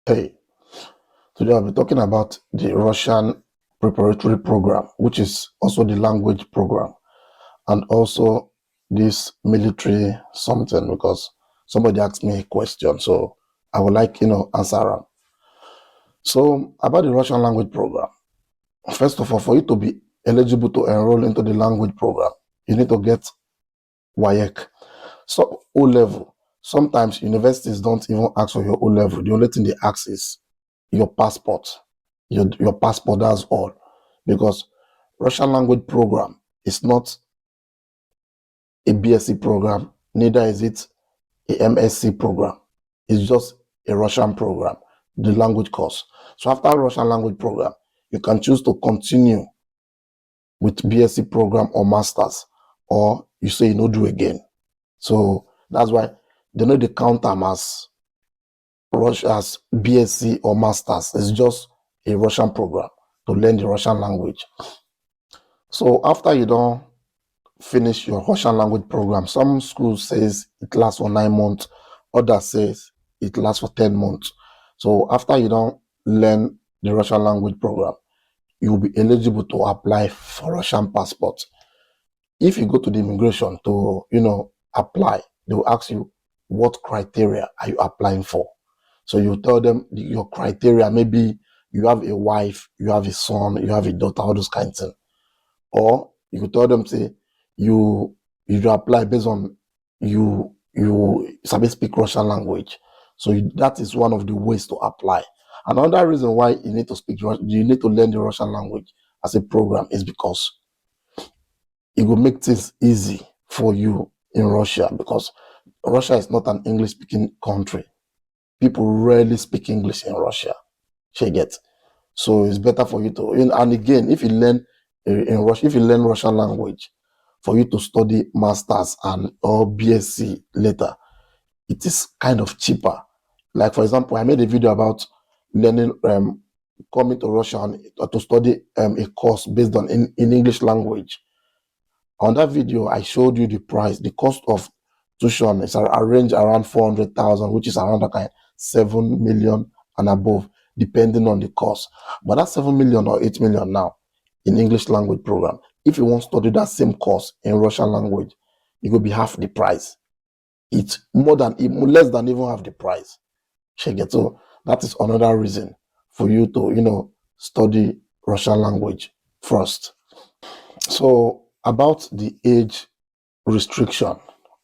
Hey, today I'll be talking about the Russian preparatory program, which is also the language program, and also this military something because somebody asked me a question, so I would like answer them. So about the Russian language program, first of all, for you to be eligible to enroll into the language program, you need to get WAEC, so O level. Sometimes universities don't even ask for your O level. The only thing they ask is your passport. Your passport, that's all. Because Russian language program is not a BSc program, neither is it a MSc program. It's just a Russian program, the language course. So after Russian language program, you can choose to continue with BSc program or masters, or you say you no do again. So that's why they know they count them as Russia's BSc or masters. It's just a Russian program to learn the Russian language. So after you don't finish your Russian language program, some schools says it lasts for 9 months, others says it lasts for 10 months. So after you don't learn the Russian language program, you will be eligible to apply for Russian passport. If you go to the immigration to apply, they will ask you what criteria are you applying for. So you tell them your criteria. Maybe you have a wife, you have a son, you have a daughter, all those kinds of things. Or you could tell them, say, you apply based on you sabi speak Russian language. So that is one of the ways to apply. Another reason why you need to learn the Russian language as a program is because it will make things easy for you in Russia, because Russia is not an English-speaking country. People rarely speak English in Russia. She gets. So it's better for you to, and again, if you learn Russian language, for you to study masters or BSc later, it is kind of cheaper. Like for example, I made a video about learning coming to Russia to study a course based on in English language. On that video, I showed you the price. The cost of tuition is arranged around 400,000, which is around a kind 7 million and above, depending on the course. But that's 7 million or 8 million now in English language program. If you want to study that same course in Russian language, it will be half the price. It's less than even half the price. So that is another reason for you to study Russian language first. So about the age restriction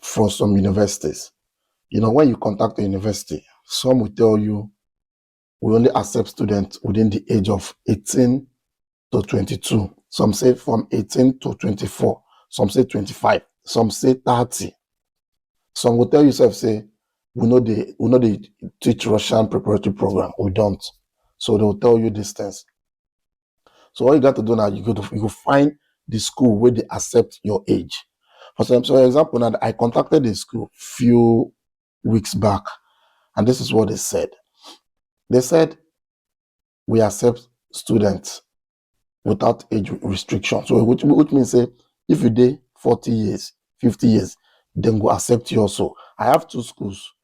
for some universities, when you contact a university, some will tell you we only accept students within the age of 18 to 22. Some say from 18 to 24. Some say 25. Some say 30. Some will tell you, say, we know they teach Russian preparatory program. We don't. So they'll tell you these things. So all you got to do now, you go find the school where they accept your age. For example, now I contacted the school few weeks back, and this is what they said. They said we accept students without age restriction. So which means, say, if you did 40 years, 50 years, then go accept you also. I have 2 schools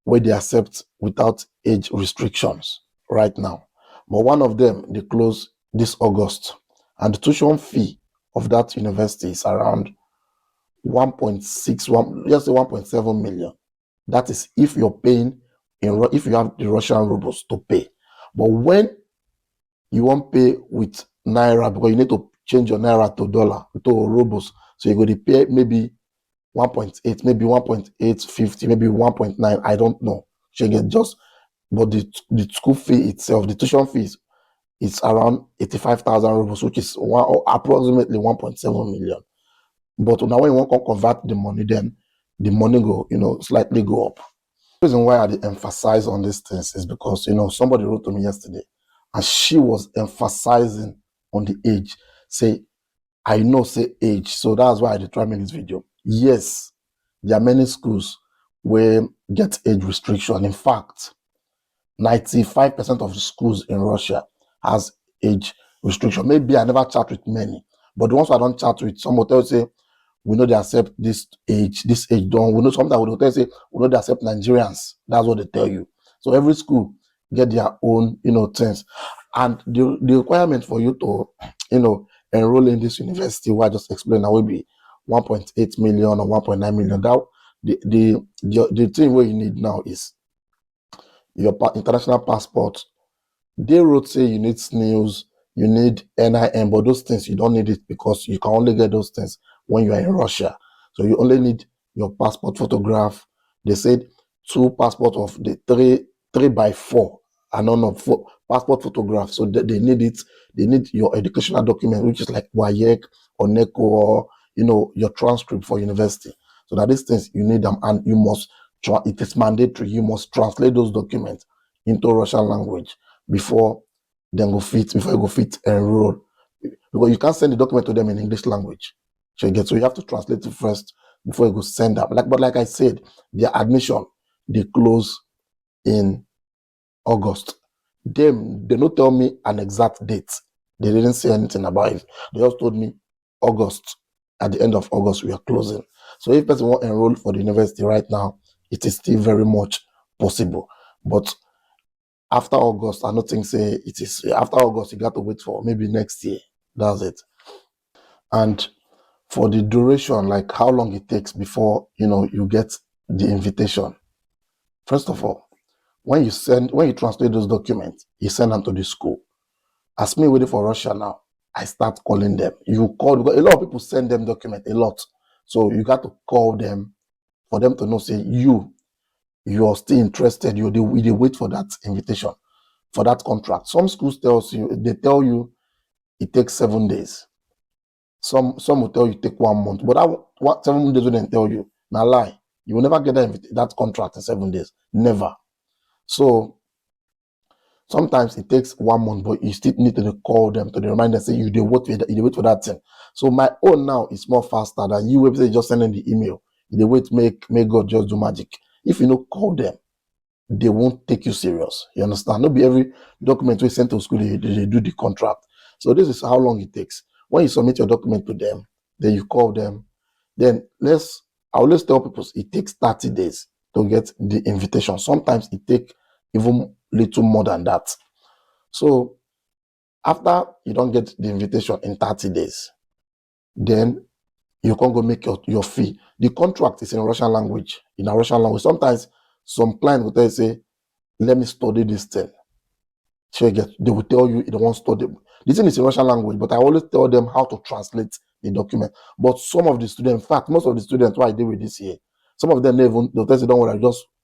where they accept without age restrictions right now. But one of them, they close this August. And the tuition fee of that university is around 1.6, just 1.7 million. That is if you're paying, if you have the Russian rubles to pay. But when you won't pay with Naira, because you need to change your Naira to dollar, to rubles, so you're going to pay maybe 1.8, maybe 1.850, maybe 1.9, I don't know. But the school fee itself, the tuition fees, it's around 85,000 rubles, which is approximately 1.7 million. But now when you want to convert the money, then the money go, slightly go up. The reason why I emphasize on these things is because, somebody wrote to me yesterday, and she was emphasizing on the age. Say, I know, say age. So that's why I try to make this video. Yes, there are many schools where get age restriction. In fact, 95% of the schools in Russia has age restriction. Maybe I never chat with many, but the ones I don't chat with, some hotels say, we know they accept this age don't. We know sometimes we say, we know they accept Nigerians. That's what they tell you. So every school, get their own, things. And the requirement for you to, enroll in this university, what I just explained, that will be 1.8 million or 1.9 million. That the thing what you need now is your international passport. They wrote say you need SNILs, you need NIM, but those things you don't need it because you can only get those things when you are in Russia. So you only need your passport photograph. They said two passport of the three by four, and none of four passport photograph. So they need it. They need your educational document, which is like WAEC or NECO or your transcript for university. So that these things you need them, and you must. It is mandatory. You must translate those documents into Russian language before before you go fit enroll, because you can't send the document to them in English language. So you have to translate it first before you go send them. But like I said, their admission they close in August. They don't tell me an exact date. They didn't say anything about it. They just told me August. At the end of August, we are closing. So if person want enroll for the university right now, it is still very much possible. But after August, I don't think say it is after August, you got to wait for maybe next year. That's it. And for the duration, like how long it takes before you get the invitation. First of all, when you translate those documents, you send them to the school. As me waiting for Russia now, I start calling them. You call, because a lot of people send them documents, a lot. So you got to call them for them to know, say you're still interested, they wait for that invitation, for that contract. Some schools they tell you it takes 7 days. Some will tell you take 1 month. But what 7 days will then tell you? Now lie. You will never get that contract in 7 days. Never. So sometimes it takes 1 month, but you still need to call them to remind them, say you wait for that thing. So my own now is more faster than you website just sending the email. They wait, make God just do magic. If you don't call them, they won't take you serious. You understand? Not be every document we send to school, they do the contract. So this is how long it takes. When you submit your document to them, then you call them. Then I always tell people it takes 30 days to get the invitation. Sometimes it takes even little more than that. So after you don't get the invitation in 30 days, then you can go make your fee. The contract is in Russian language, Sometimes some client will tell you, say, let me study this thing. So they will tell you they won't study. This thing is in Russian language, but I always tell them how to translate the document. But some of the students, in fact, most of the students who I deal with this year, some of them they'll tell you, don't worry,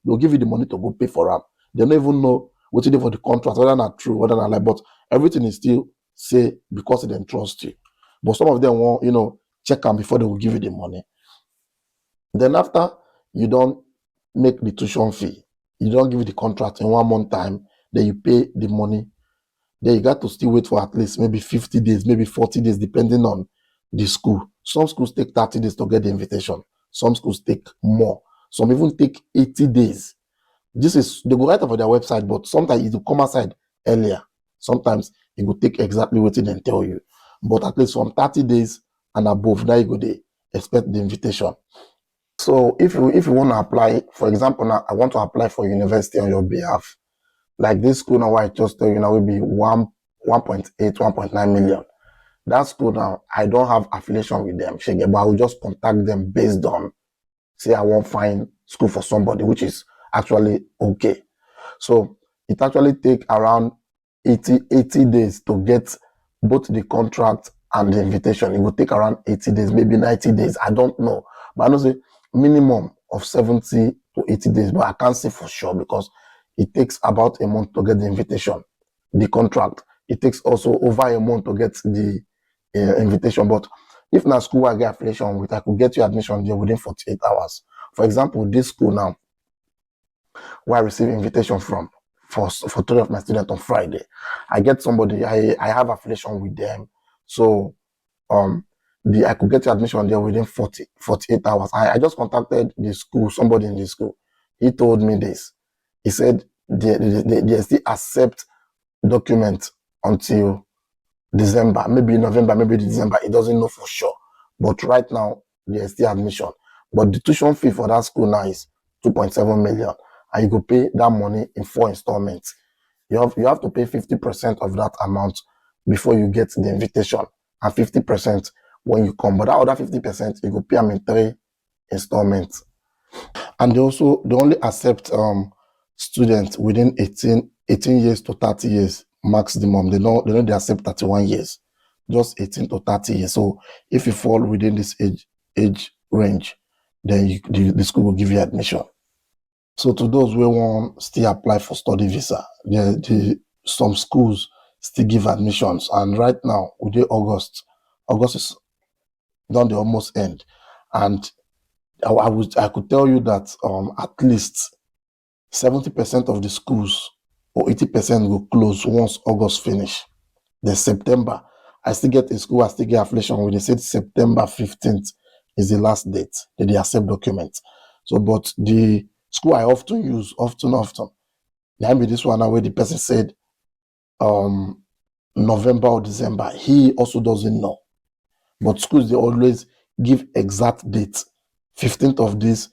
they'll give you the money to go pay for them. They don't even know what to do for the contract, whether not true, whether not like, but everything is still say because they don't trust you. But some of them won't, check them before they will give you the money. Then after you don't make the tuition fee, you don't give the contract in 1 month time, then you pay the money. Then you got to still wait for at least maybe 50 days, maybe 40 days, depending on the school. Some schools take 30 days to get the invitation. Some schools take more. Some even take 80 days. They go right over their website, but sometimes it will come outside earlier. Sometimes it will take exactly what they tell you. But at least from 30 days and above, now you go they expect the invitation. So if you want to apply, for example, now I want to apply for university on your behalf. Like this school now, I just tell you now will be 1.8, 1.9 million. That school now, I don't have affiliation with them, but I will just contact them based on, say I won't find school for somebody, which is actually okay. So it actually take around 80 days to get both the contract and the invitation. It will take around 80 days, maybe 90 days. I don't know. But I know say minimum of 70 to 80 days, but I can't say for sure because it takes about a month to get the invitation, the contract. It takes also over a month to get the invitation. But if na school I get affiliation with, I could get you admission there within 48 hours. For example, this school now, where I receive invitation from for 3 of my students on Friday. I get somebody, I have affiliation with them. So I could get admission there within 48 hours. I just contacted the school, somebody in the school. He told me this. He said they still accept documents until December, maybe November, maybe December. He doesn't know for sure. But right now, there's still admission. But the tuition fee for that school now is 2.7 million. And you go pay that money in 4 installments. You have to pay 50% of that amount before you get the invitation, and 50% when you come. But that other 50%, you go pay them in 3 installments. And they only accept students within 18 years to 30 years maximum. They accept 31 years, just 18 to 30 years. So if you fall within this age range, then the school will give you admission. So to those who want still apply for study visa, some schools still give admissions. And right now, within August is done, they almost end. And I could tell you that at least 70% of the schools or 80% will close once August finish. Then September, I still get a school, I still get affiliation where they said September 15th is the last date that they accept documents. So, but the school I often use, often, there be this one now where the person said November or December. He also doesn't know. But schools, they always give exact dates. 15th of this,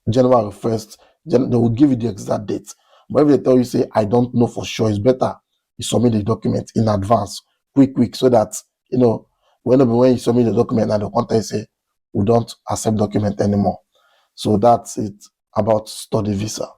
January 1st, they will give you the exact date. But if they tell you, say, I don't know for sure, it's better you submit the document in advance, quick, so that, when you submit the document and the content say, we don't accept document anymore. So that's it about study visa.